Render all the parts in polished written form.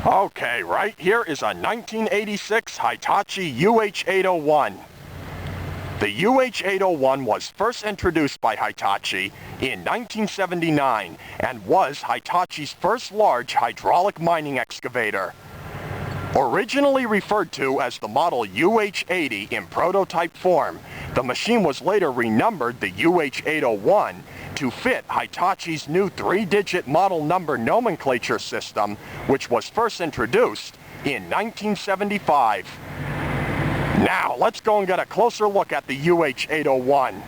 Okay, right here is a 1986 Hitachi UH-801. The UH-801 was first introduced by Hitachi in 1979 and was Hitachi's first large hydraulic mining excavator. Originally referred to as the model UH-80 in prototype form, the machine was later renumbered the UH-801 to fit Hitachi's new 3-digit model number nomenclature system, which was first introduced in 1975. Now, let's go and get a closer look at the UH-801.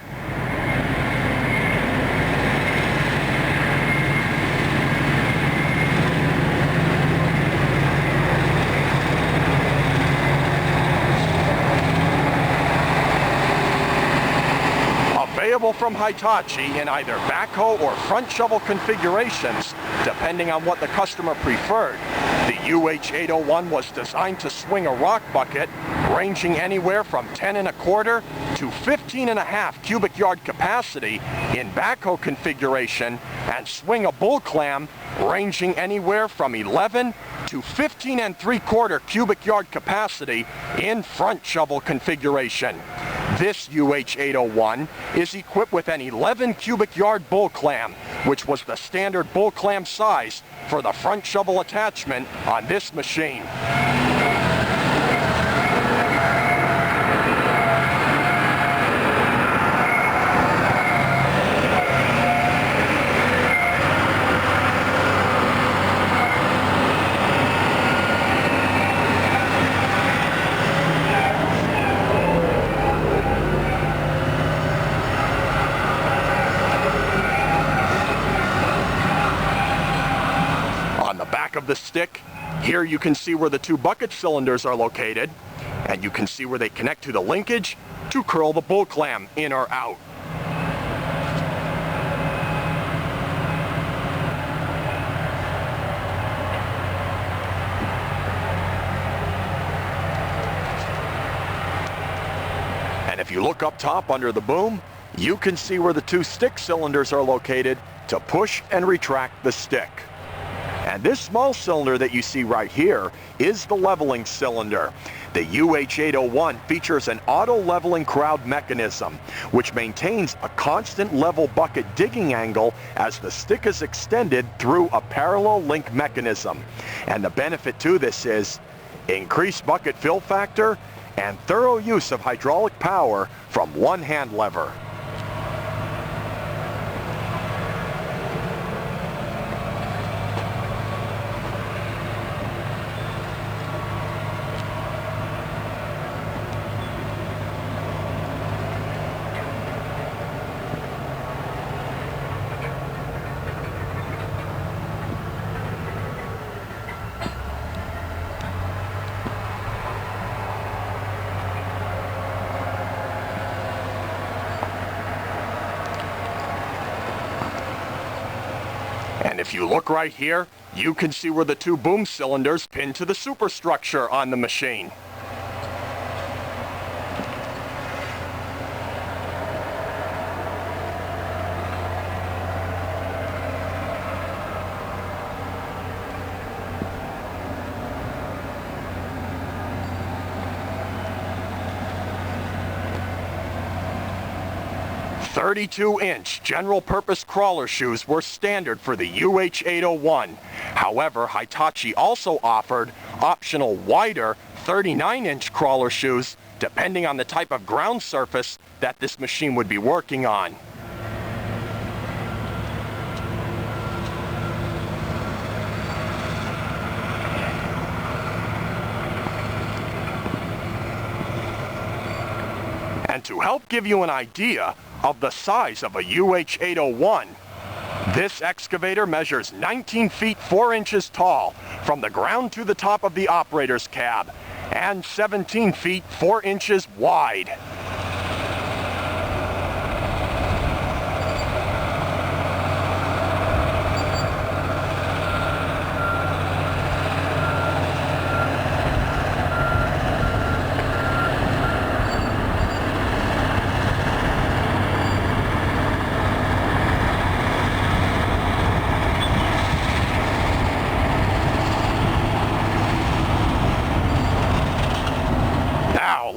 Available from Hitachi in either backhoe or front shovel configurations, depending on what the customer preferred. The UH-801 was designed to swing a rock bucket ranging anywhere from 10¼ to 15½ cubic yard capacity in backhoe configuration and swing a bull clam ranging anywhere from 11 to 15¾ cubic yard capacity in front shovel configuration. This UH-801 is equipped with an 11 cubic yard bull clam, which was the standard bull clam size for the front shovel attachment on this machine. Of the stick, here you can see where the 2 bucket cylinders are located, and you can see where they connect to the linkage to curl the bull clam in or out. And if you look up top under the boom, you can see where the 2 stick cylinders are located to push and retract the stick. And this small cylinder that you see right here is the leveling cylinder. The UH-801 features an auto-leveling crowd mechanism, which maintains a constant level bucket digging angle as the stick is extended through a parallel link mechanism. And the benefit to this is increased bucket fill factor and thorough use of hydraulic power from one hand lever. And if you look right here, you can see where the 2 boom cylinders pin to the superstructure on the machine. .32-inch general-purpose crawler shoes were standard for the UH-801. However, Hitachi also offered optional wider 39-inch crawler shoes depending on the type of ground surface that this machine would be working on. And to help give you an idea of the size of a UH-801, this excavator measures 19 feet 4 inches tall from the ground to the top of the operator's cab and 17 feet 4 inches wide.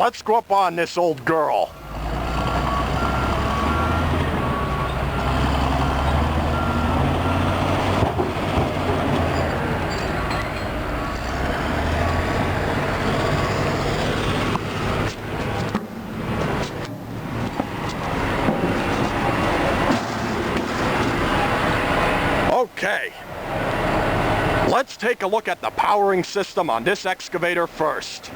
let's go up on this old girl. Okay, let's take a look at the powering system on this excavator first.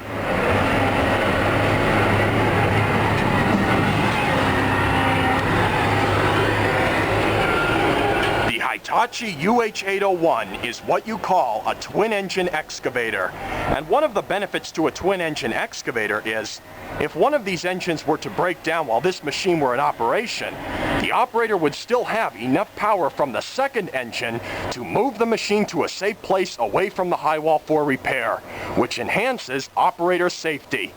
The Hitachi UH-801 is what you call a twin-engine excavator, and one of the benefits to a twin-engine excavator is if one of these engines were to break down while this machine were in operation, the operator would still have enough power from the second engine to move the machine to a safe place away from the high wall for repair, which enhances operator safety.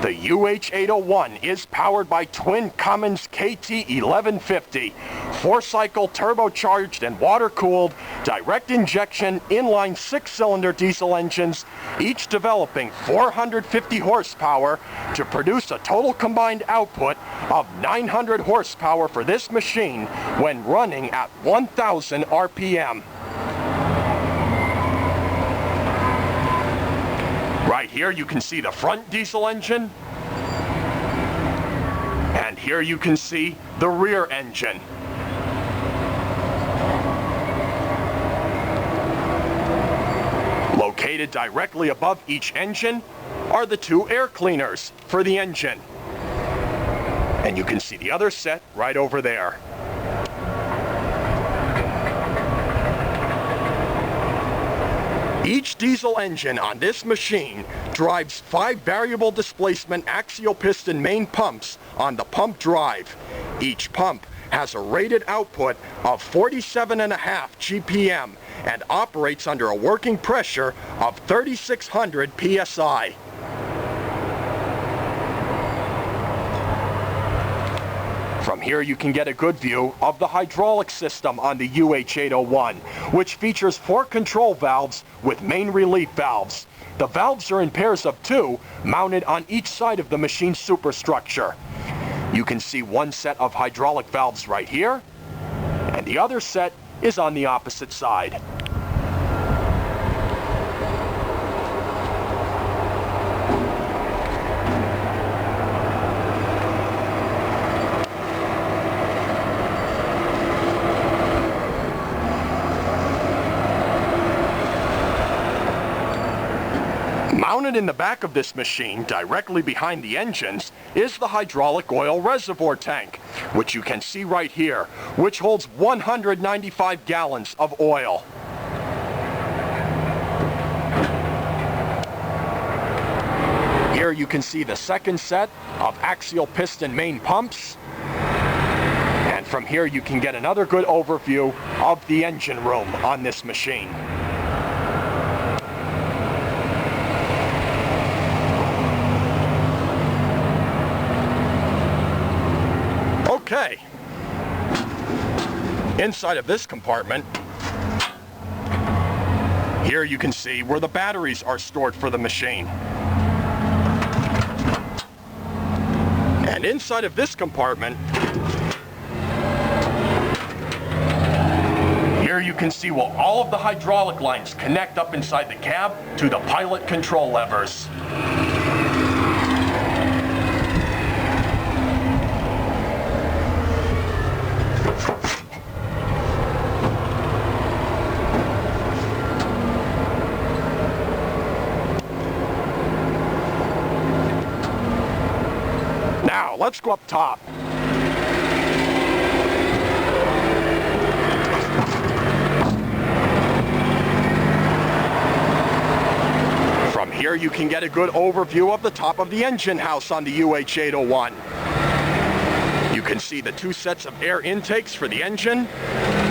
The UH-801 is powered by twin Cummins KT1150, 4-cycle turbocharged and water-cooled, direct injection inline 6-cylinder diesel engines, each developing 450 horsepower to produce a total combined output of 900 horsepower for this machine when running at 1,000 RPM. Right here you can see the front diesel engine, and here you can see the rear engine. Located directly above each engine are the two air cleaners for the engine. And you can see the other set right over there. Each diesel engine on this machine drives 5 variable displacement axial piston main pumps on the pump drive. Each pump has a rated output of 47.5 GPM and operates under a working pressure of 3,600 PSI. From here you can get a good view of the hydraulic system on the UH-801, which features 4 control valves with main relief valves. The valves are in pairs of 2, mounted on each side of the machine's superstructure. You can see one set of hydraulic valves right here, and the other set is on the opposite side. Mounted in the back of this machine, directly behind the engines, is the hydraulic oil reservoir tank, which you can see right here, which holds 195 gallons of oil. Here you can see the second set of axial piston main pumps, and from here you can get another good overview of the engine room on this machine. Okay, inside of this compartment, here you can see where the batteries are stored for the machine. And inside of this compartment, here you can see where all of the hydraulic lines connect up inside the cab to the pilot control levers. Now, let's go up top. From here, you can get a good overview of the top of the engine house on the UH-801. You can see the 2 sets of air intakes for the engine,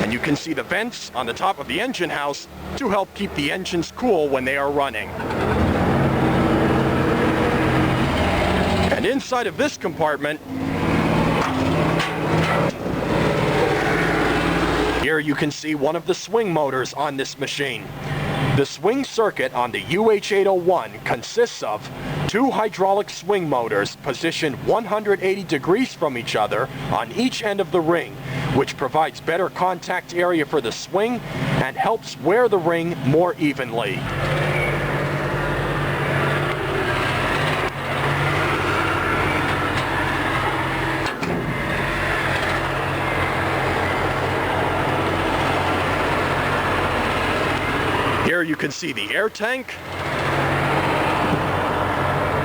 and you can see the vents on the top of the engine house to help keep the engines cool when they are running. And inside of this compartment, here you can see one of the swing motors on this machine. The swing circuit on the UH-801 consists of Two hydraulic swing motors positioned 180 degrees from each other on each end of the ring, which provides better contact area for the swing and helps wear the ring more evenly. Here you can see the air tank.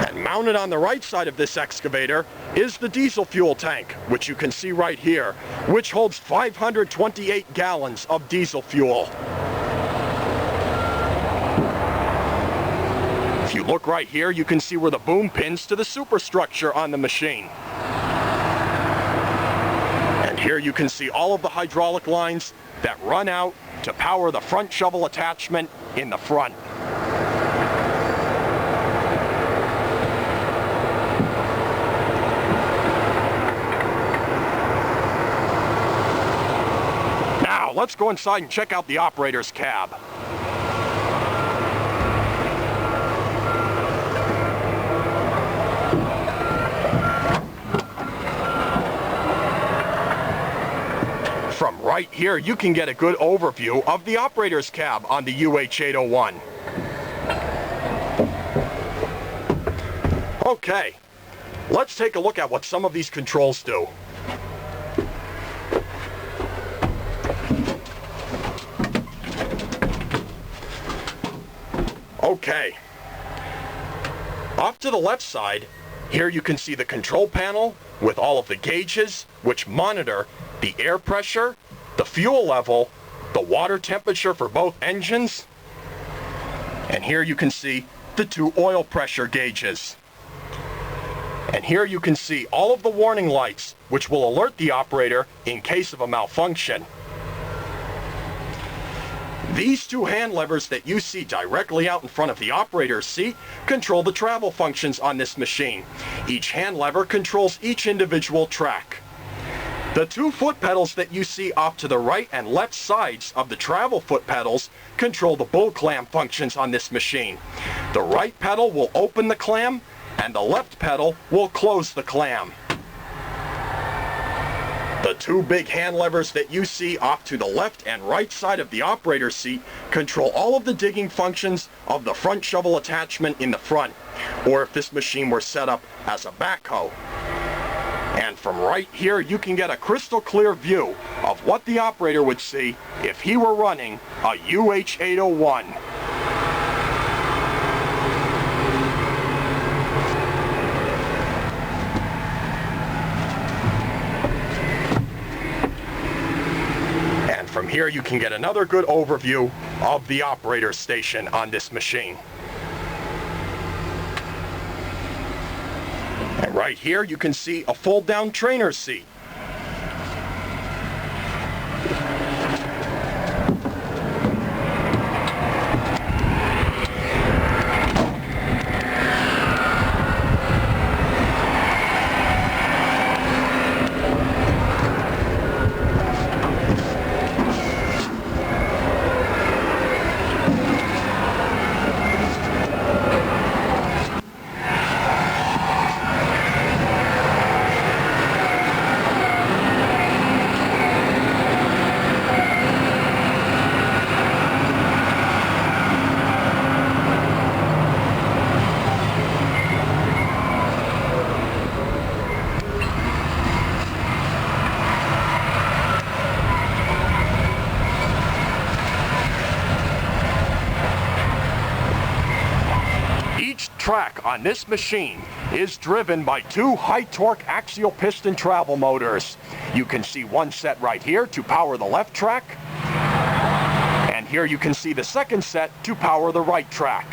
And mounted on the right side of this excavator is the diesel fuel tank, which you can see right here, which holds 528 gallons of diesel fuel. If you look right here, you can see where the boom pins to the superstructure on the machine. And here you can see all of the hydraulic lines that run out to power the front shovel attachment in the front. Now, let's go inside and check out the operator's cab. From right here, you can get a good overview of the operator's cab on the UH-801. Okay, let's take a look at what some of these controls do. Okay, off to the left side, here you can see the control panel with all of the gauges which monitor the air pressure, the fuel level, the water temperature for both engines, and here you can see the two oil pressure gauges. And here you can see all of the warning lights which will alert the operator in case of a malfunction. These two hand levers that you see directly out in front of the operator's seat control the travel functions on this machine. Each hand lever controls each individual track. The two foot pedals that you see off to the right and left sides of the travel foot pedals control the bull clam functions on this machine. The right pedal will open the clam and the left pedal will close the clam. The two big hand levers that you see off to the left and right side of the operator's seat control all of the digging functions of the front shovel attachment in the front, or if this machine were set up as a backhoe. And from right here, you can get a crystal clear view of what the operator would see if he were running a UH-801. And from here, you can get another good overview of the operator station on this machine. And right here you can see a fold-down trainer seat. Track on this machine is driven by two high-torque axial piston travel motors. You can see one set right here to power the left track, and here you can see the second set to power the right track.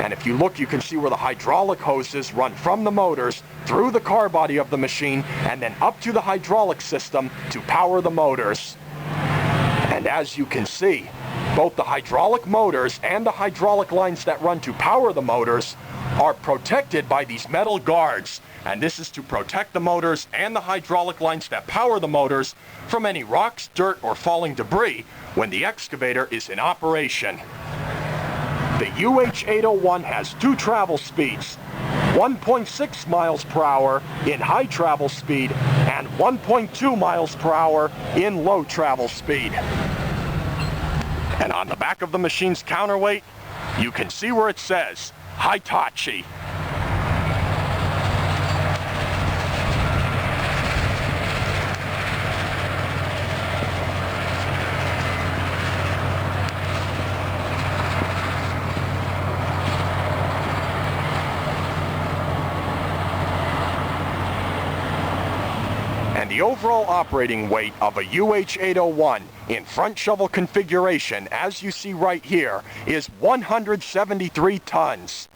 And if you look, you can see where the hydraulic hoses run from the motors through the car body of the machine and then up to the hydraulic system to power the motors. And as you can see, both the hydraulic motors and the hydraulic lines that run to power the motors are protected by these metal guards, and this is to protect the motors and the hydraulic lines that power the motors from any rocks, dirt, or falling debris when the excavator is in operation. The UH-801 has two travel speeds. 1.6 miles per hour in high travel speed, and 1.2 miles per hour in low travel speed. And on the back of the machine's counterweight, you can see where it says Hitachi. And the overall operating weight of a UH-801 in front shovel configuration, as you see right here, is 173 tons.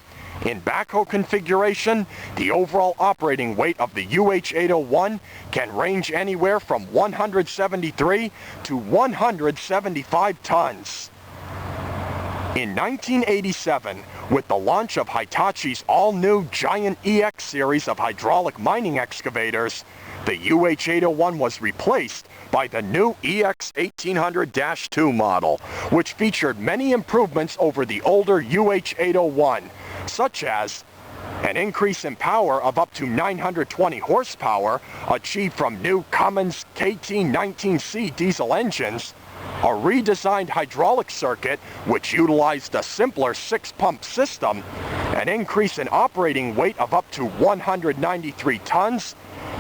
In backhoe configuration, the overall operating weight of the UH-801 can range anywhere from 173 to 175 tons. In 1987, with the launch of Hitachi's all-new Giant EX series of hydraulic mining excavators, the UH-801 was replaced by the new EX 1800-2 model, which featured many improvements over the older UH-801, such as an increase in power of up to 920 horsepower achieved from new Cummins KT-19C diesel engines, a redesigned hydraulic circuit which utilized a simpler 6-pump system, an increase in operating weight of up to 193 tons,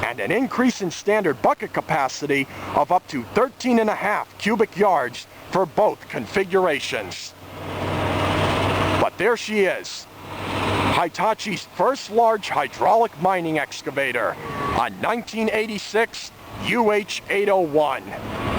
and an increase in standard bucket capacity of up to 13.5 cubic yards for both configurations. But there she is, Hitachi's first large hydraulic mining excavator, a 1986 UH-801.